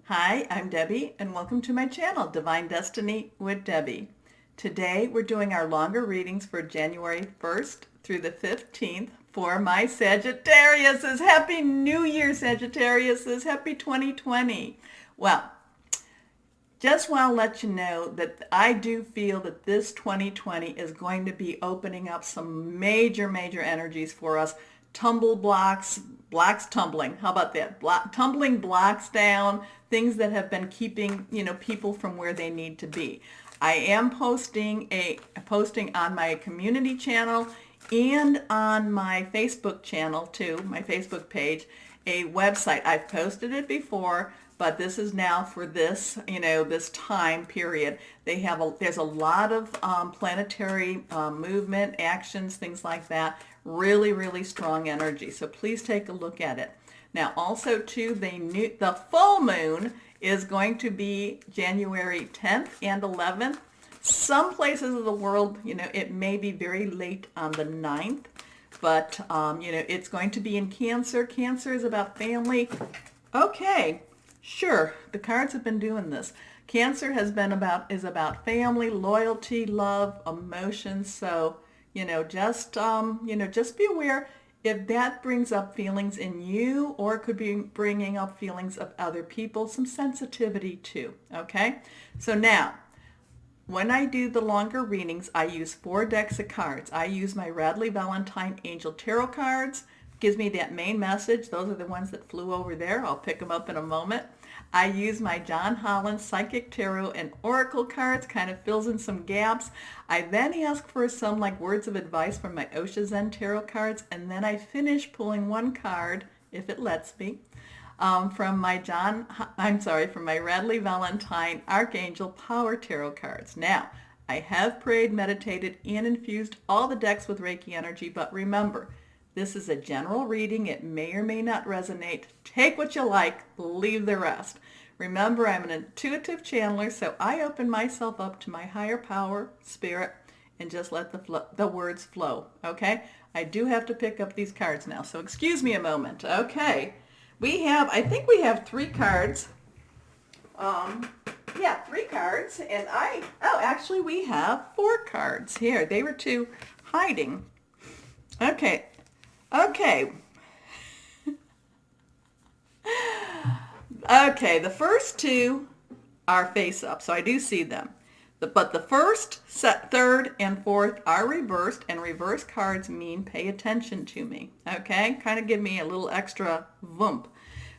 Hi, I'm Debbie, and welcome to my channel, Divine Destiny with Debbie. Today, we're doing our longer readings for January 1st through the 15th for my Sagittariuses. Happy New Year, Sagittariuses. Happy 2020. Well, just want to let you know that I do feel that this 2020 is going to be opening up some major energies for us. Blocks tumbling. How about that? Tumbling blocks down, things that have been keeping, people from where they need to be. I am posting on my community channel and on my Facebook channel too, my Facebook page, a website. I've posted it before, but this is now for this, this time period. There's a lot of planetary movement, actions, things like that. Really strong energy. So please take a look at it. Now, also too, the full moon is going to be January 10th and 11th. Some places of the world, it may be very late on the 9th, but it's going to be in Cancer. Cancer is about family. Okay. Sure, the cards have been doing this. Cancer is about family, loyalty, love, emotions. So, just be aware if that brings up feelings in you, or it could be bringing up feelings of other people, some sensitivity too. Okay, so now, when I do the longer readings, I use 4 decks of cards. I use my Radley Valentine Angel Tarot cards. Gives me that main message. Those are the ones that flew over there. I'll pick them up in a moment. I use my John Holland Psychic Tarot and Oracle cards, kind of fills in some gaps. I then ask for some words of advice from my Osha Zen Tarot cards, and then I finish pulling one card, if it lets me, from my Radley Valentine Archangel Power Tarot cards. Now, I have prayed, meditated, and infused all the decks with Reiki energy, but remember, this is a general reading. It may or may not resonate. Take what you like, leave the rest. Remember, I'm an intuitive channeler, so I open myself up to my higher power, spirit, and just let the words flow, okay? I do have to pick up these cards now, so excuse me a moment. Okay, I think we have 3 cards. 3 cards, and actually we have 4 cards here. They were 2 hiding. Okay. Okay, the first 2 are face up, so I do see them. But the first, third, and fourth are reversed, and reverse cards mean pay attention to me. Okay, kind of give me a little extra vump.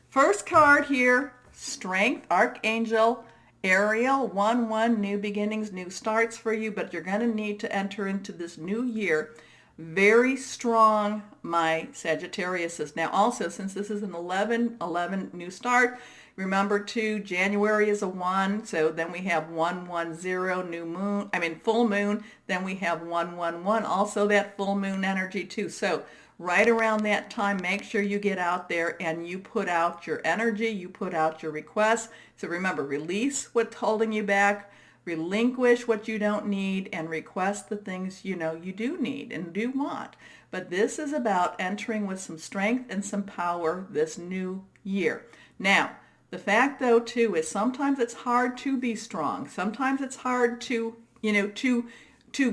First card here, Strength, Archangel Ariel, 1-1, new beginnings, new starts for you, but you're going to need to enter into this new year very strong, my Sagittariuses. Now also, since this is an 11 new start, remember too, January is a 1, so then we have 110 full moon, then we have 111, also that full moon energy too. So right around that time, make sure you get out there and you put out your energy, you put out your requests. So remember, release what's holding you back, relinquish what you don't need, and request the things you do need and do want. But this is about entering with some strength and some power this new year. Now, the fact though too is sometimes it's hard to be strong. Sometimes it's hard to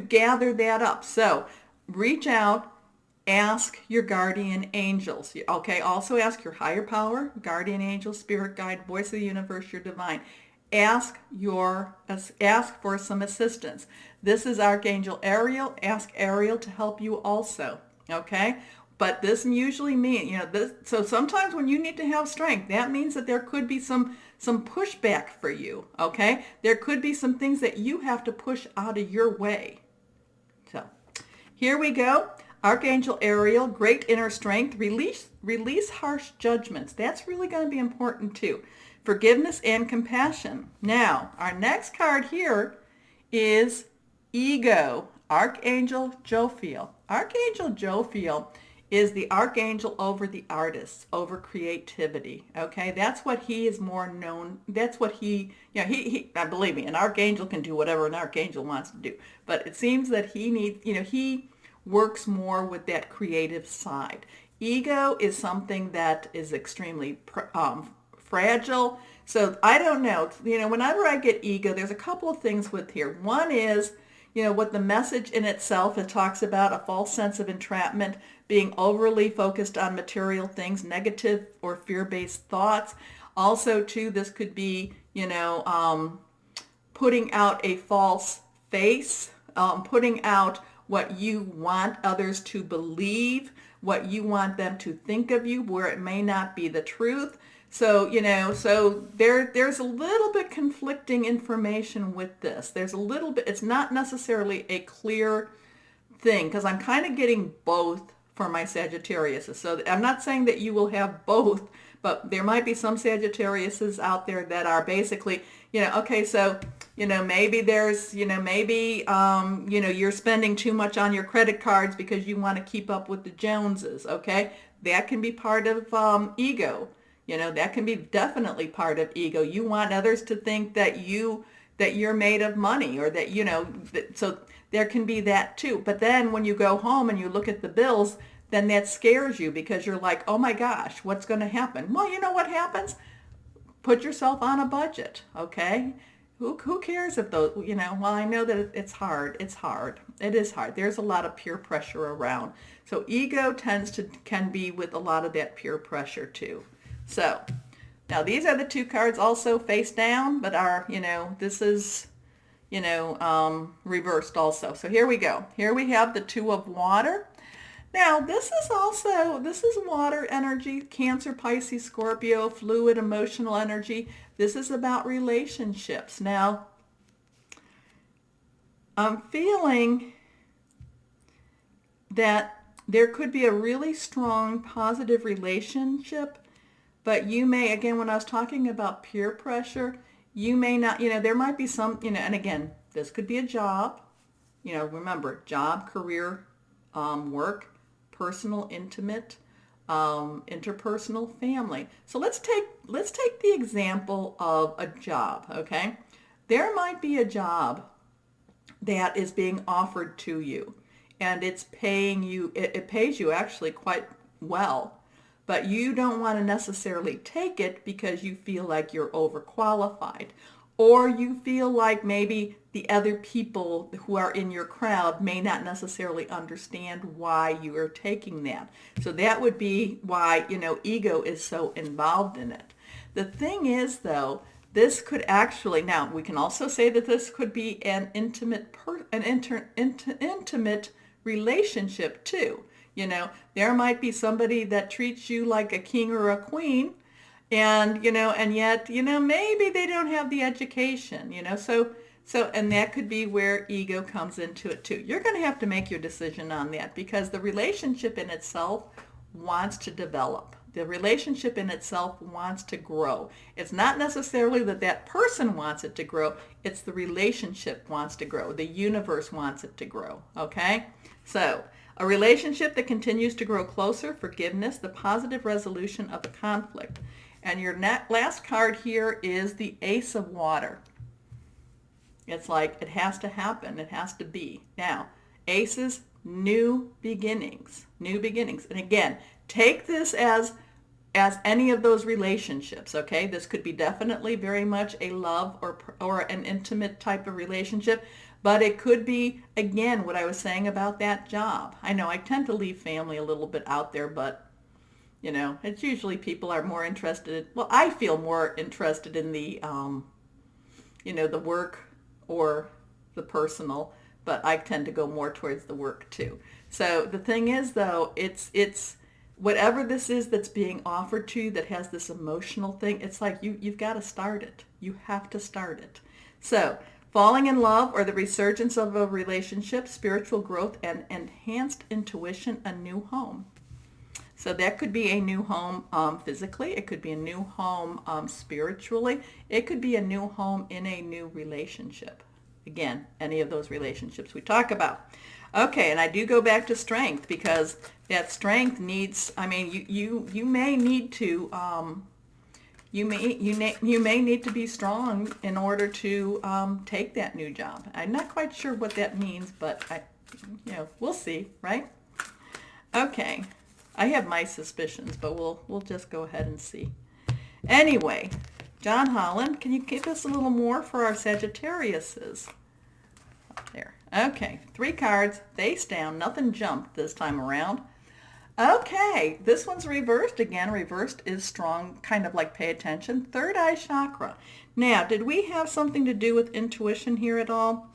gather that up. So reach out, ask your guardian angels. Okay, also ask your higher power, guardian angel, spirit guide, voice of the universe, your divine. Ask for some assistance. This is Archangel Ariel. Ask Ariel to help you also. Okay? But this usually means, so sometimes when you need to have strength, that means that there could be some pushback for you. Okay? There could be some things that you have to push out of your way. So here we go. Archangel Ariel, great inner strength. Release harsh judgments. That's really going to be important too. Forgiveness and compassion. Now, our next card here is Ego, Archangel Jophiel. Archangel Jophiel is the archangel over the artists, over creativity. Okay, that's what he is more known. That's what he believe me, an archangel can do whatever an archangel wants to do. But it seems that he works more with that creative side. Ego is something that is extremely fragile. So I don't know. Whenever I get ego, there's a couple of things with here. One is, what the message in itself, it talks about a false sense of entrapment, being overly focused on material things, negative or fear-based thoughts. Also, too, this could be, putting out a false face, putting out what you want others to believe, what you want them to think of you, where it may not be the truth. So, there's a little bit conflicting information with this. There's a little bit, it's not necessarily a clear thing, because I'm kind of getting both for my Sagittarius. So I'm not saying that you will have both, but there might be some Sagittariuses out there that are basically, okay, so, maybe there's, maybe, you're spending too much on your credit cards because you want to keep up with the Joneses, okay? That can be part of ego. That can be definitely part of ego. You want others to think that you're made of money, or that, so there can be that too. But then when you go home and you look at the bills, then that scares you, because you're like, oh my gosh, what's going to happen? Well, you know what happens? Put yourself on a budget, okay? Who cares if those, well, I know that it's hard. It's hard. It is hard. There's a lot of peer pressure around. So ego can be with a lot of that peer pressure too. So now these are the two cards also face down, but are, this is, reversed also. So here we go. Here we have the Two of Water. Now this is water energy, Cancer, Pisces, Scorpio, fluid, emotional energy. This is about relationships. Now, I'm feeling that there could be a really strong positive relationship, but you may, again, when I was talking about peer pressure, you may not, there might be some, and again, this could be a job, remember, job, career, work, personal, intimate, interpersonal, family. So let's take the example of a job, okay? There might be a job that is being offered to you, and it's paying you, it pays you actually quite well, but you don't want to necessarily take it because you feel like you're overqualified, or you feel like maybe the other people who are in your crowd may not necessarily understand why you are taking that. So that would be why, ego is so involved in it. The thing is, though, this could actually, now we can also say that this could be an intimate relationship too. There might be somebody that treats you like a king or a queen, and yet maybe they don't have the education, so and that could be where ego comes into it too. You're going to have to make your decision on that, because the relationship in itself wants to develop. The relationship in itself wants to grow. It's not necessarily that person wants it to grow. It's the relationship wants to grow. The universe wants it to grow. Okay? So a relationship that continues to grow closer, forgiveness, the positive resolution of the conflict. And your last card here is the Ace of Water. It's like it has to happen. It has to be. Now, aces, new beginnings. New beginnings. And again, take this as any of those relationships, okay? This could be definitely very much a love or an intimate type of relationship, but it could be, again, what I was saying about that job. I know I tend to leave family a little bit out there, but it's usually people are more interested, well, I feel more interested in the, the work or the personal, but I tend to go more towards the work too. So the thing is, though, it's whatever this is that's being offered to you that has this emotional thing, it's like you've got to start it. You have to start it. So falling in love or the resurgence of a relationship, spiritual growth, and enhanced intuition, a new home. So that could be a new home physically. It could be a new home spiritually. It could be a new home in a new relationship. Again, any of those relationships we talk about. Okay, and I do go back to strength, because that strength needs, you may need to, you may need to be strong in order to take that new job. I'm not quite sure what that means, but we'll see, right? Okay. I have my suspicions, but we'll just go ahead and see. Anyway, John Holland, can you give us a little more for our Sagittariuses? Up there. Okay, 3 cards, face down, nothing jumped this time around. Okay, this one's reversed again. Reversed is strong, kind of like pay attention. Third eye chakra. Now, did we have something to do with intuition here at all?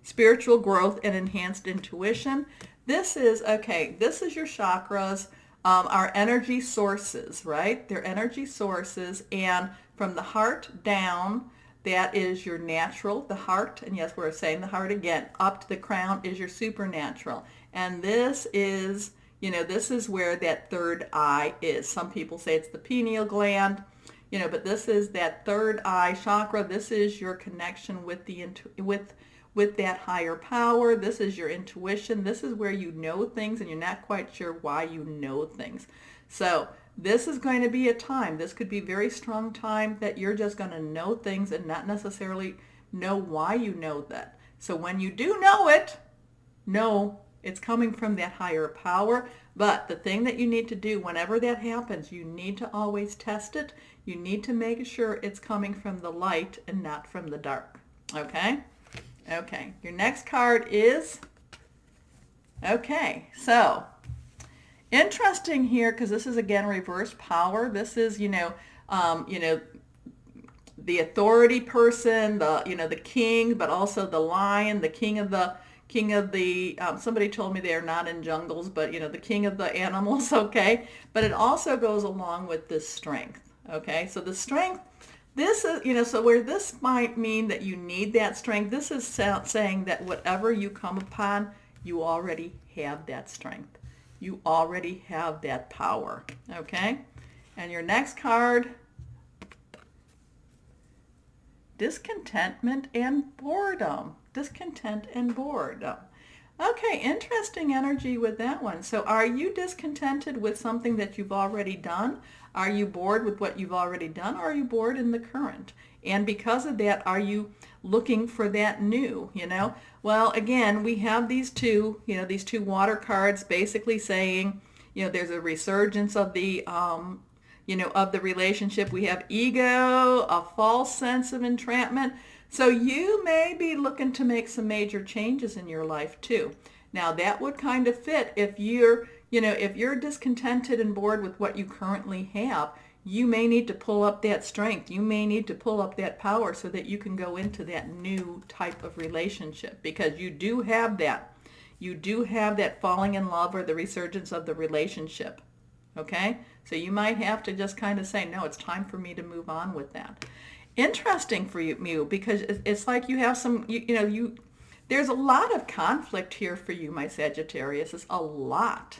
Spiritual growth and enhanced intuition. This is, okay, this is your chakras, our energy sources, right? They're energy sources, and from the heart down, that is your natural, the heart, and yes, we're saying the heart again, up to the crown is your supernatural. And this is, you know, this is where that third eye is. Some people say it's the pineal gland, you know, but this is that third eye chakra. This is your connection with the with that higher power. This is your intuition. This is where you know things and you're not quite sure why you know things. So this is going to be a time, this could be a very strong time that you're just going to know things and not necessarily know why you know that. So when you do know it, know it's coming from that higher power. But the thing that you need to do whenever that happens, you need to always test it. You need to make sure it's coming from the light and not from the dark. Okay? Okay. Your next card is, okay, so interesting here, because this is again reverse power. This is, you know, the authority person, the king, but also the lion, the king of the somebody told me they are not in jungles, but the king of the animals. Okay, but it also goes along with this strength. Okay, so the strength, this is, so where this might mean that you need that strength, this is saying that whatever you come upon, you already have that strength. You already have that power. Okay, and your next card, discontentment and boredom. Discontent and boredom. Okay, interesting energy with that one. So are you discontented with something that you've already done? Are you bored with what you've already done? Or are you bored in the current? And because of that, are you looking for that new, Well, again, we have these two water cards basically saying, there's a resurgence of the of the relationship. We have ego, a false sense of entrapment. So you may be looking to make some major changes in your life too. Now that would kind of fit if you're discontented and bored with what you currently have. You may need to pull up that strength. You may need to pull up that power so that you can go into that new type of relationship, because you do have that. You do have that falling in love or the resurgence of the relationship. Okay? So you might have to just kind of say, no, it's time for me to move on with that. Interesting for you, because it's like you have some, there's a lot of conflict here for you, my Sagittarius. It's a lot.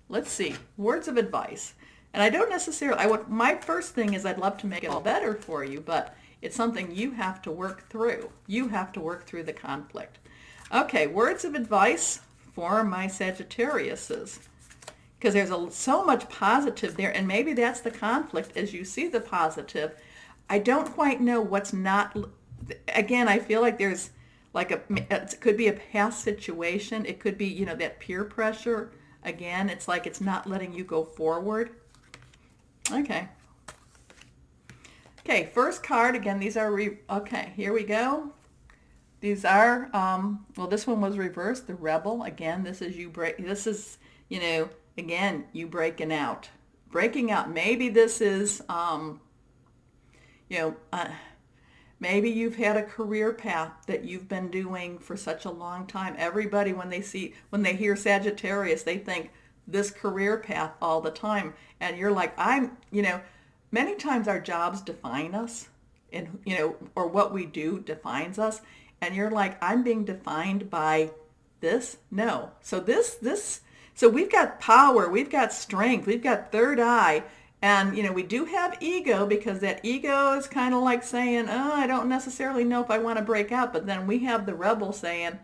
Let's see, words of advice. And I don't necessarily, my first thing is I'd love to make it all better for you, but it's something you have to work through. You have to work through the conflict. Okay, words of advice for my Sagittariuses, because there's so much positive there, and maybe that's the conflict as you see the positive. I don't quite know what's not, again, I feel like there's it could be a past situation. It could be, that peer pressure. Again, it's like it's not letting you go forward. Okay. Okay, first card, again, these are, okay, here we go. These are, well, this one was reversed, the rebel. Again, this is again, you breaking out. Breaking out. Maybe this is, maybe you've had a career path that you've been doing for such a long time. Everybody, when they hear Sagittarius, they think this career path all the time. And you're like, many times our jobs define us, and, or what we do defines us. And you're like, I'm being defined by this? No. So so we've got power, we've got strength, we've got third eye. And, we do have ego, because that ego is kind of like saying, oh, I don't necessarily know if I want to break out. But then we have the rebel saying,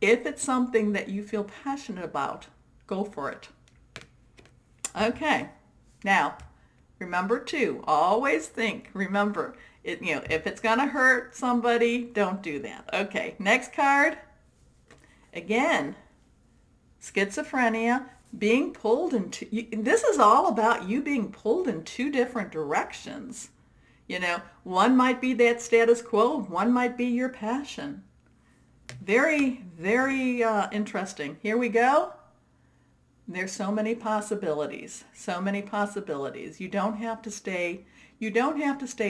if it's something that you feel passionate about, go for it. Okay. Now, remember too, always remember, if it's going to hurt somebody, don't do that. Okay. Next card. Again, schizophrenia, being pulled into, this is all about you being pulled in two different directions. One might be that status quo, one might be your passion. Very, very interesting. Here we go. There's so many possibilities, so many possibilities. You don't have to stay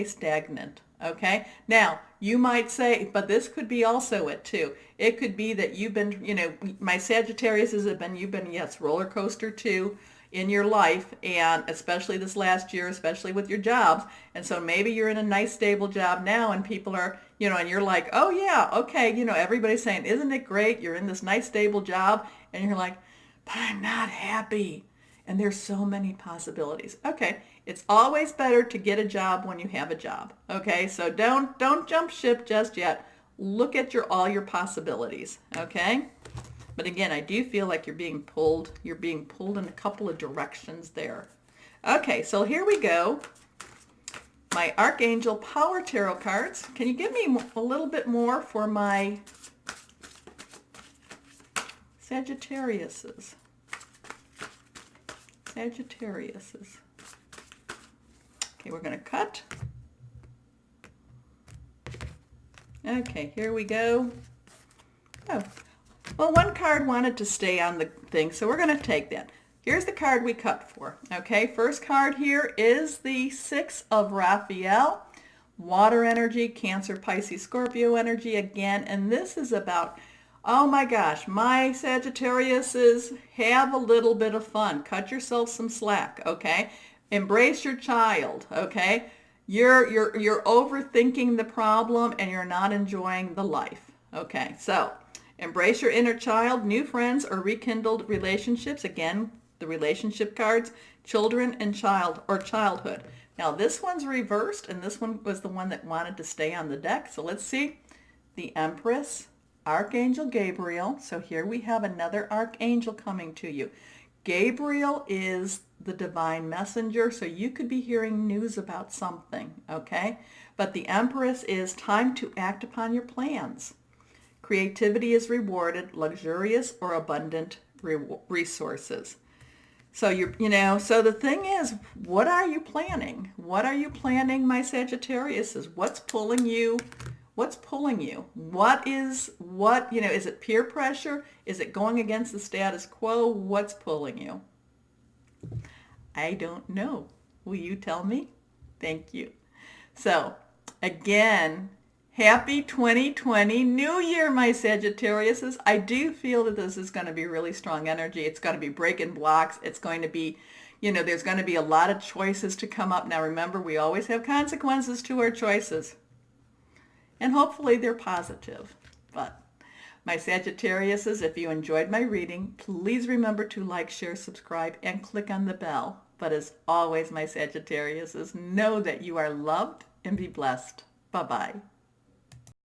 stagnant, okay? Now, you might say, but this could be also it too. It could be that you've been, my Sagittarius you've been, yes, roller coaster too in your life, and especially this last year, especially with your jobs. And so maybe you're in a nice stable job now and people are, and you're like, oh yeah, okay, everybody's saying, isn't it great? You're in this nice stable job, and you're like, but I'm not happy. And there's so many possibilities. Okay, it's always better to get a job when you have a job. Okay, so don't jump ship just yet. Look at all your possibilities. Okay, but again, I do feel like you're being pulled. You're being pulled in a couple of directions there. Okay, so here we go. My Archangel Power Tarot cards. Can you give me a little bit more for my Sagittariuses? Sagittariuses. Okay, we're going to cut. Okay, here we go. Oh, well, one card wanted to stay on the thing, so we're going to take that. Here's the card we cut for. Okay, first card here is the Six of Raphael. Water energy, Cancer, Pisces, Scorpio energy again, and this is about, oh my gosh, my Sagittariuses, have a little bit of fun. Cut yourself some slack, okay? Embrace your child, okay? You're overthinking the problem and you're not enjoying the life, okay? So embrace your inner child, new friends or rekindled relationships. Again, the relationship cards, children and childhood. Now this one's reversed and this one was the one that wanted to stay on the deck. So let's see. The Empress, Archangel Gabriel. So here we have another archangel coming to you. Gabriel is the divine messenger, so you could be hearing news about something, okay? But the Empress is time to act upon your plans. Creativity is rewarded, luxurious or abundant resources. So so the thing is, what are you planning? What are you planning, my Sagittarius? What's pulling you? What's pulling you? Is it peer pressure? Is it going against the status quo? What's pulling you? I don't know. Will you tell me? Thank you. So, again, happy 2020 New Year, my Sagittariuses. I do feel that this is going to be really strong energy. It's going to be breaking blocks. It's going to be, there's going to be a lot of choices to come up. Now, remember, we always have consequences to our choices. And hopefully they're positive. But my Sagittariuses, if you enjoyed my reading, please remember to like, share, subscribe, and click on the bell. But as always, my Sagittariuses, know that you are loved and be blessed. Bye-bye.